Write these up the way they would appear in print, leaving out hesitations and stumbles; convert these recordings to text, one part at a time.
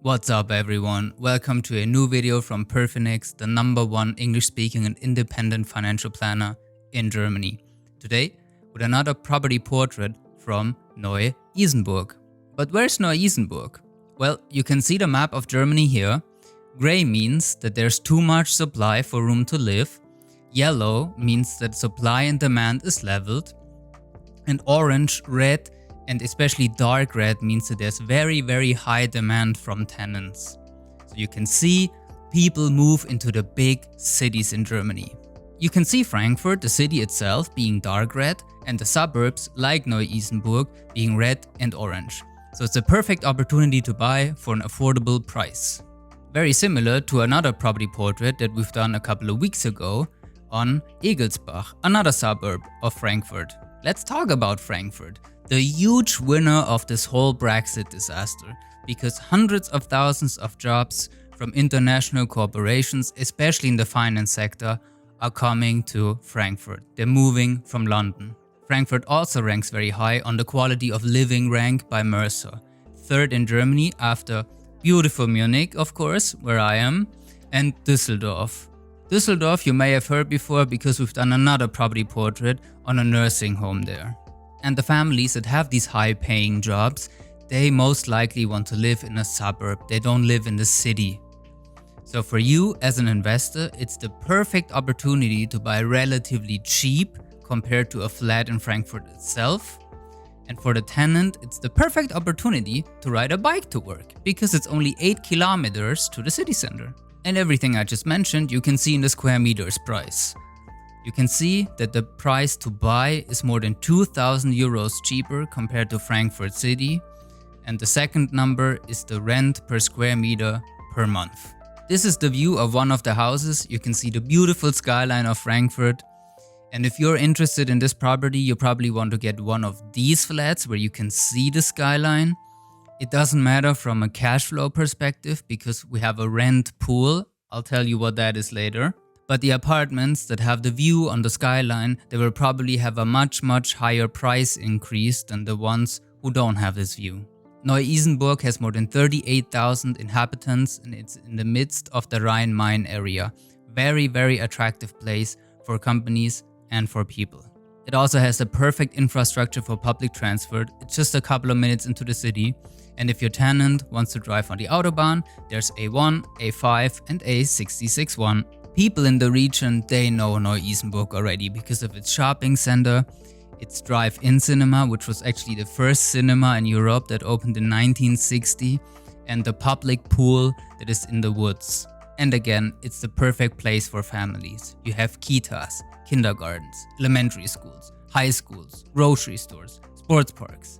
What's up everyone, welcome to a new video from PerFinEx, the #1 English-speaking and independent financial planner in Germany. Today, with another property portrait from Neu Isenburg. But where's Neu Isenburg? Well, you can see the map of Germany here. Grey means that there's too much supply for room to live. Yellow means that supply and demand is leveled. And orange, red, and especially dark red means that there's very high demand from tenants. So you can see people move into the big cities in Germany. You can see Frankfurt, the city itself, being dark red, and the suburbs like Neu Isenburg being red and orange. So it's a perfect opportunity to buy for an affordable price. Very similar to another property portrait that we've done a couple of weeks ago on Egelsbach, another suburb of Frankfurt. Let's talk about Frankfurt, the huge winner of this whole Brexit disaster, because hundreds of thousands of jobs from international corporations, especially in the finance sector, are coming to Frankfurt. They're moving from London. Frankfurt also ranks very high on the quality of living rank by Mercer. Third in Germany after beautiful Munich, of course, where I am, and Düsseldorf. Düsseldorf you may have heard before because we've done another property portrait on a nursing home there. And the families that have these high paying jobs, they most likely want to live in a suburb. They don't live in the city. So for you as an investor, it's the perfect opportunity to buy relatively cheap compared to a flat in Frankfurt itself. And for the tenant, it's the perfect opportunity to ride a bike to work because it's only 8 kilometers to the city center. And everything I just mentioned you can see in the square meters price. You can see that the price to buy is more than 2,000 euros cheaper compared to Frankfurt City. And the second number is the rent per square meter per month. This is the view of one of the houses. You can see the beautiful skyline of Frankfurt. And if you're interested in this property, you probably want to get one of these flats where you can see the skyline. It doesn't matter from a cash flow perspective because we have a rent pool. I'll tell you what that is later. But the apartments that have the view on the skyline, they will probably have a much higher price increase than the ones who don't have this view. Neu Isenburg has more than 38,000 inhabitants and it's in the midst of the Rhine-Main area. Very attractive place for companies and for people. It also has the perfect infrastructure for public transport. It's just a couple of minutes into the city. And if your tenant wants to drive on the Autobahn, there's A1, A5 and A66-1. People in the region, they know Neu Isenburg already because of its shopping center, its drive-in cinema, which was actually the first cinema in Europe that opened in 1960, and the public pool that is in the woods. And again, it's the perfect place for families. You have kitas, kindergartens, elementary schools, high schools, grocery stores, sports parks.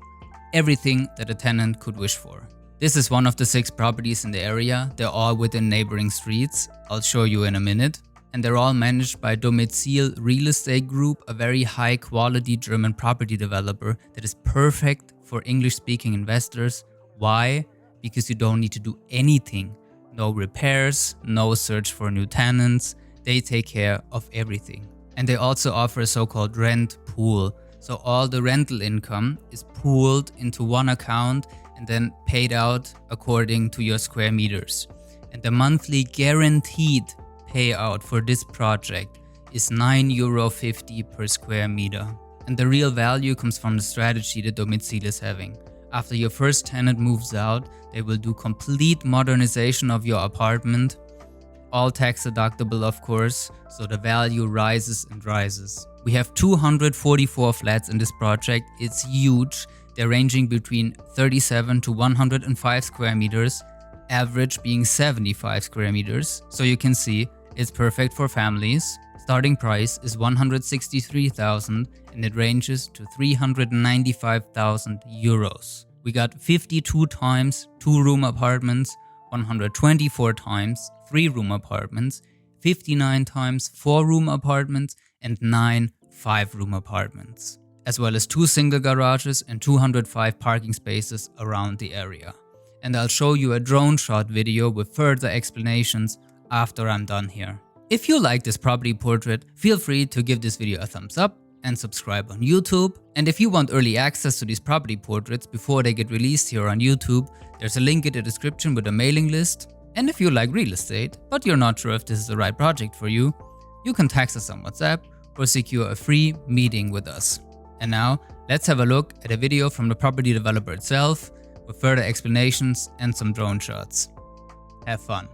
Everything that a tenant could wish for. This is one of the 6 properties in the area. They're all within neighboring streets. I'll show you in a minute. And they're all managed by Domicil Real Estate Group, a very high quality German property developer that is perfect for English-speaking investors. Why? Because you don't need to do anything. No repairs, no search for new tenants. They take care of everything. And they also offer a so-called rent pool. So all the rental income is pooled into one account and then paid out according to your square meters. And the monthly guaranteed payout for this project is €9.50 per square meter. And the real value comes from the strategy that Domicil is having. After your first tenant moves out, they will do complete modernization of your apartment. All tax deductible, of course, so the value rises and rises. We have 244 flats in this project. It's huge. They're ranging between 37 to 105 square meters, average being 75 square meters. So you can see it's perfect for families. Starting price is 163,000 and it ranges to 395,000 euros. We got 52 times 2-room apartments, 124 times 3-room apartments, 59 times 4-room apartments, and 9 5-room apartments, as well as 2 single garages and 205 parking spaces around the area. And I'll show you a drone shot video with further explanations after I'm done here. If you like this property portrait, feel free to give this video a thumbs up. and subscribe on YouTube. And if you want early access to these property portraits before they get released here on YouTube, there's a link in the description with a mailing list. And if you like real estate, but you're not sure if this is the right project for you, you can text us on WhatsApp or secure a free meeting with us. And now, let's have a look at a video from the property developer itself with further explanations and some drone shots. Have fun.